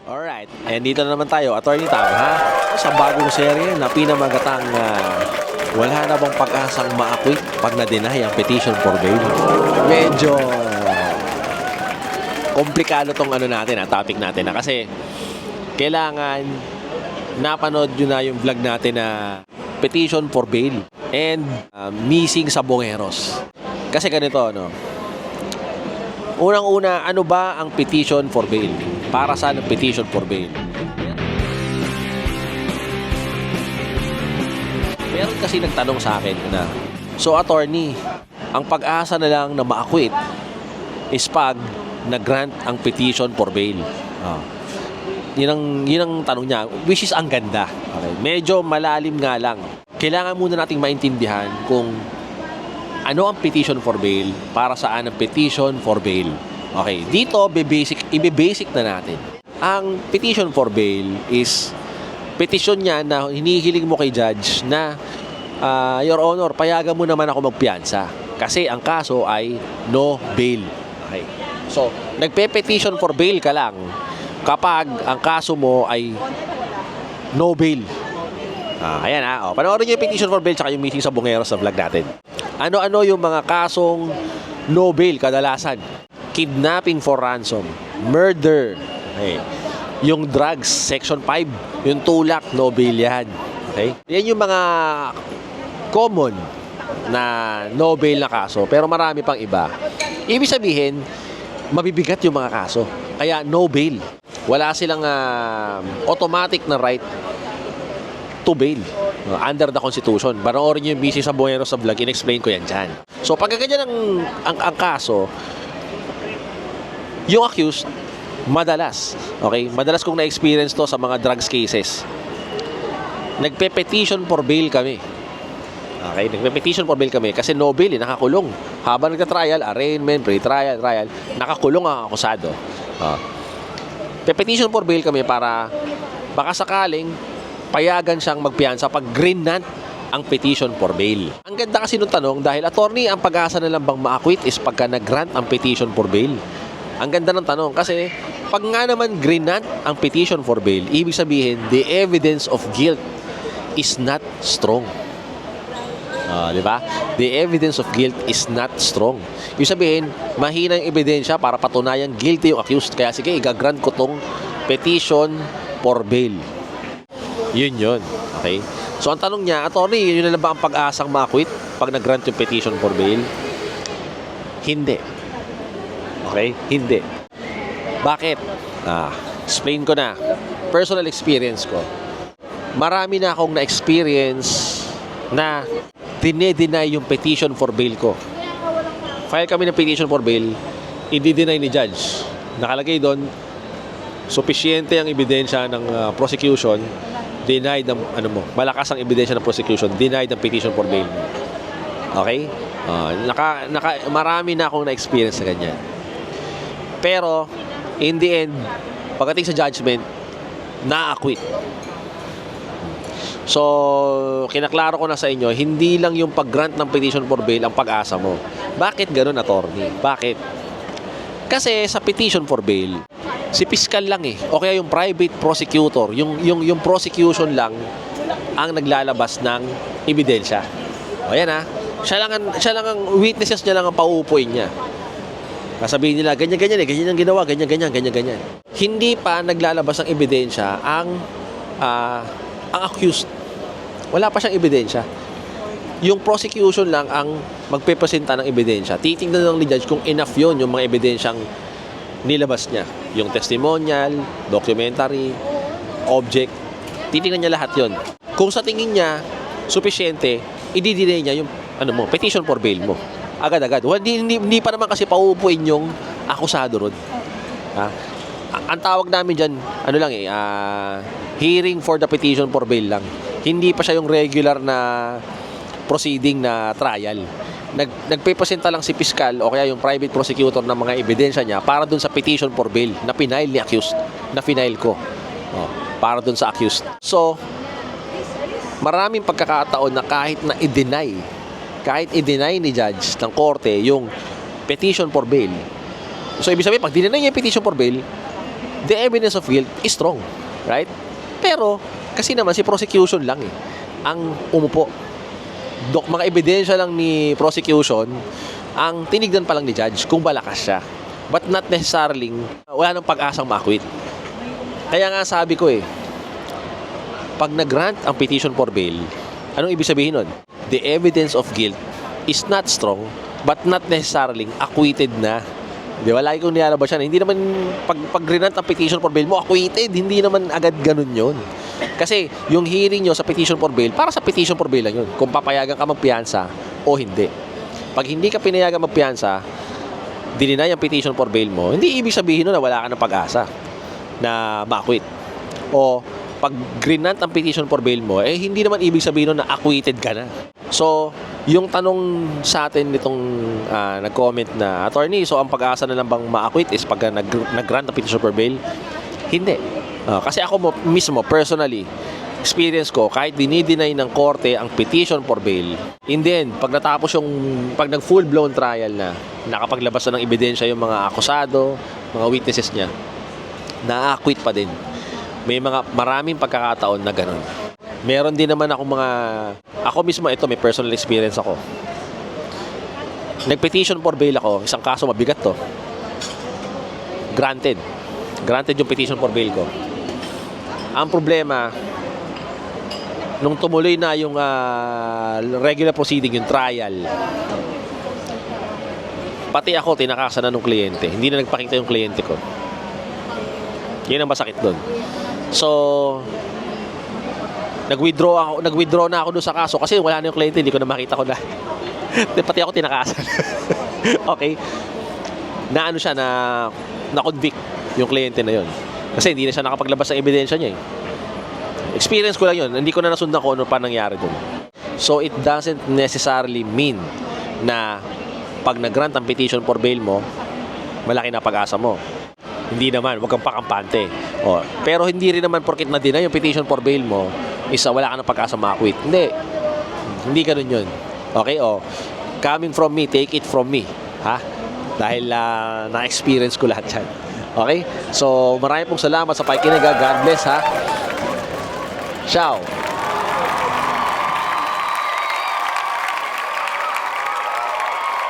Alright, and dito na naman tayo, Attorney Tang, ha? Sa bagong serye na pinamagatang wala na bang pag-asang ma-acquit pag na-deny ang petition for bail. Medyo komplikado tong natin, topic natin na kasi kailangan napanood nyo na yung vlog natin na petition for bail and missing sa Bongeros. Kasi ganito, no? Unang-una, ano ba ang petition for bail? Para saan ang petition for bail? Meron kasi nagtanong sa akin na, so attorney, ang pag-asa na lang na ma-acquit is pag nag-grant ang petition for bail. Yun ang tanong niya, which is ang ganda. Okay. Medyo malalim nga lang. Kailangan muna nating maintindihan kung ano ang petition for bail, para saan ang petition for bail. Okay, dito ibe-basic na natin. Ang petition for bail is petition niya na hinihiling mo kay judge na Your Honor, payagan mo naman ako magpiyansa kasi ang kaso ay no bail. Okay. So, nagpe-petition for bail ka lang kapag ang kaso mo ay no bail. Ayan ha. Panoorin niyo yung petition for bail tsaka yung missing sa Bongeros sa vlog natin. Ano-ano yung mga kasong no bail kadalasan? Kidnapping for ransom, murder, okay. Yung drugs, section 5, yung tulak, no bail yan. Okay? Yan yung mga common na no bail na kaso, pero marami pang iba. Ibig sabihin, mabibigat yung mga kaso. Kaya no bail. Wala silang automatic na right to bail under the Constitution. Panoorin nyo yung busy sa Bongeros sa vlog, in-explain ko yan dyan. So, pag ganyan ang kaso, yung accused, madalas kong na-experience to sa mga drugs cases, nagpe-petition for bail kami. Okay, nagpe-petition for bail kami kasi no bail, nakakulong. Habang nagka-trial, arraignment, pre-trial, trial, nakakulong ang akusado. Pe-petition for bail kami para baka sakaling payagan siyang magpiyansa pag grinant ang petition for bail. Ang ganda kasi nung tanong dahil, attorney, ang pag-asa na lang bang ma-acquit is pagka nag-grant ang petition for bail? Ang ganda ng tanong kasi pag nga naman grinant ang petition for bail, ibig sabihin the evidence of guilt is not strong. Di ba? The evidence of guilt is not strong. Ibig sabihin, mahina yung ebidensya para patunayan guilty yung accused. Kaya sige, i-grant ko tong petition for bail. Yun. Okay? So, ang tanong niya, attorney, yun na lang ba ang pag-asang ma-acquit pag nag-grant yung petition for bail? Hindi. Okay? Hindi. Bakit? Explain ko na. Personal experience ko. Marami na akong na-experience na dine-deny yung petition for bail ko. File kami ng petition for bail, i-deny ni judge. Nakalagay doon, sufficiente ang ebidensya ng prosecution, denied ang malakas ang ebidensya ng prosecution, denied ang petition for bail. Okay? Marami na akong na-experience na ganyan. Pero in the end, pagdating sa judgment, na-acquit. So, kinaklaro ko na sa inyo, hindi lang yung pag-grant ng petition for bail ang pag-asa mo. Bakit ganun, attorney? Bakit? Kasi sa petition for bail, si piskal lang o kaya yung private prosecutor, yung prosecution lang ang naglalabas ng ebidensya. O yan siya lang ang witnesses niya lang ang pauupuin niya. Sasabihin nila, ganyan ang ginawa, ganyan. Hindi pa naglalabas ng ebidensya ang accused. Wala pa siyang ebidensya. Yung prosecution lang ang magpepresenta ng ebidensya. Titingnan lang ni judge kung enough yun yung mga ebidensyang nilabas niya. Yung testimonial, documentary, object. Titingnan niya lahat yun. Kung sa tingin niya, sufficiente, i-deny niya yung petition for bail mo. Agad-agad. Hindi pa naman kasi pauupuin yung akusado ron. Ang tawag namin dyan, hearing for the petition for bail lang. Hindi pa siya yung regular na proceeding na trial. Nagpepresenta lang si piskal o kaya yung private prosecutor ng mga ebidensya niya para dun sa petition for bail na pinail ni accused, na pinail ko. Para dun sa accused. So, maraming pagkakataon na kahit i-deny ni judge ng korte yung petition for bail. So, ibig sabihin, pag dinenay niya yung petition for bail, the evidence of guilt is strong, right? Pero, kasi naman si prosecution lang ang umupo. Mga ebidensya lang ni prosecution ang tinignan pa lang ni judge kung balakas siya. But not necessarily, wala nang pag-asang ma-acquit. Kaya nga sabi ko pag nag-grant ang petition for bail, anong ibig sabihin nun? The evidence of guilt is not strong, but not necessarily acquitted na. Di ba? Lagi kong nilalabas yan. Hindi naman, pag-grant ang petition for bail mo, acquitted. Hindi naman agad ganun yun. Kasi, yung hearing nyo sa petition for bail, para sa petition for bail lang yun. Kung papayagan ka magpiyansa o hindi. Pag hindi ka pinayagan magpiyansa, dininay ang petition for bail mo, hindi ibig sabihin nun na wala ka ng pag-asa na ma-acquit. O, pag grant ang petition for bail mo, hindi naman ibig sabihin nun na acquitted ka na. So, yung tanong sa atin nitong nag-comment na, attorney, so ang pag-asa na lang bang ma-acquit is pag nag-grant ang petition for bail? Hindi. Kasi ako mismo, personally, experience ko, kahit dinideny ng korte ang petition for bail, in the end, pag nag full-blown trial na, nakapaglabas na ng ebidensya yung mga akusado, mga witnesses niya, na-acquit pa din. May maraming pagkakataon na ganun. Meron din naman ako ako mismo may personal experience ako. Nag-petition for bail ako, isang kaso mabigat to. Granted yung petition for bail ko. Ang problema, nung tumuloy na yung regular proceeding, yung trial, pati ako tinakasan na nung kliyente. Hindi na nagpakita yung kliyente ko. Yun ang masakit doon. So, nag-withdraw na ako doon sa kaso kasi wala na yung kliyente, hindi ko na makita ko na. Pati ako tinakasan. Okay? Na siya, na-convict yung kliyente na yun. Kasi hindi na siya nakapaglabas ng ebidensya niya Experience ko lang yun. Hindi ko na nasundan kung ano pa nangyari doon. So, it doesn't necessarily mean na pag nag-grant ang petition for bail mo, malaki na pag-asa mo. Hindi naman, wag kang pakampante. Pero hindi rin naman porket na-deny yung petition for bail mo, wala ka ng pag-asa ma-acquit. Hindi ganun yun. Okay, coming from me, take it from me. Ha? Dahil na-experience ko lahat yan. Okay? So, maraming pong salamat sa pakikinig. God bless, ha? Ciao!